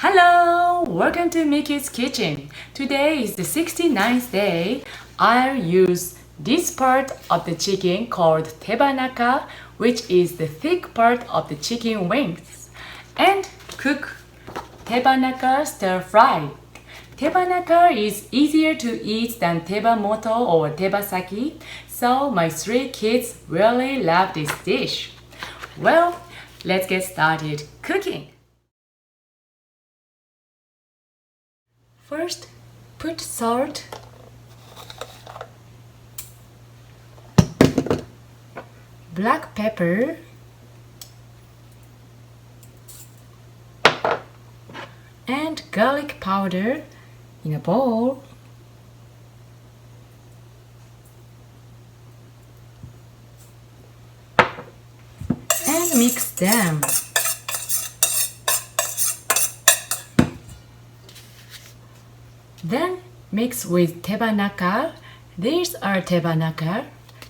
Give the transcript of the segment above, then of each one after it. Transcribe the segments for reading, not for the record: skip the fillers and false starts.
Hello! Welcome to Miki's kitchen. Today is the 69th day. I'll use this part of the chicken called Tebanaka, which is the thick part of the chicken wings, and cook Tebanaka stir fry. Tebanaka is easier to eat than tebamoto or tebasaki, so my 3 kids really love this dish. Well, let's get started cooking. First, put salt, black pepper, and garlic powder in a bowl. And mix them. Then mix with Tebanaka. These are Tebanaka,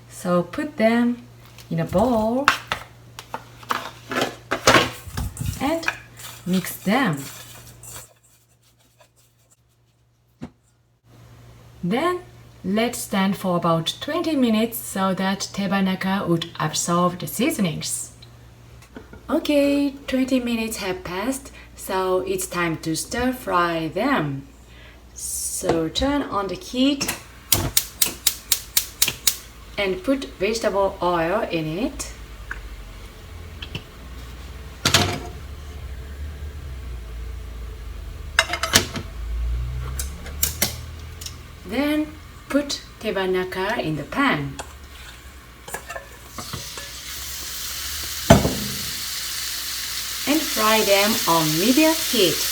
so put them in a bowl and mix them. Then let stand for about 20 minutes so that Tebanaka would absorb the seasonings. Okay, 20 minutes have passed, so it's time to stir fry them. So turn on the heat and put vegetable oil in it. Then put Tebanaka in the pan. And fry them on medium heat.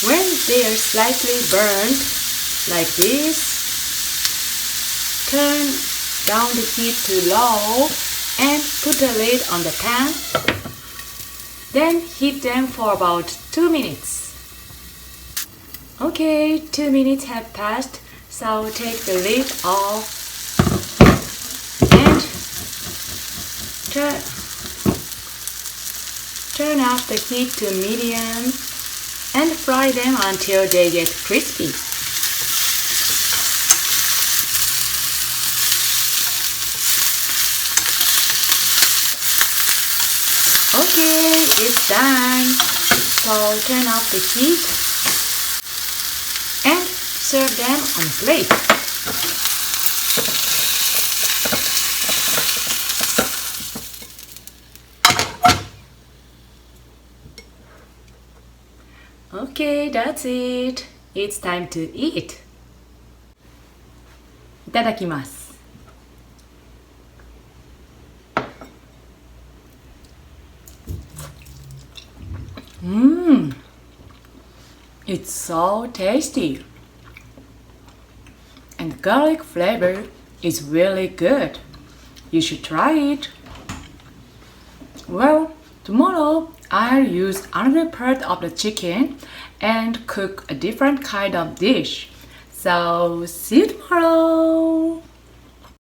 When they are slightly burned, like this, turn down the heat to low and put a lid on the pan. Then heat them for about 2 minutes. Okay, 2 minutes have passed, so take the lid off and turn up the heat to medium and fry them until they get crispy. Okay, it's done. So turn off the heat and serve them on a plate. Okay, that's it. It's time to eat. いただきます。It's so tasty. And the garlic flavor is really good. You should try it. Well, tomorrow I'll use another part of the chicken and cook a different kind of dish. So see you tomorrow!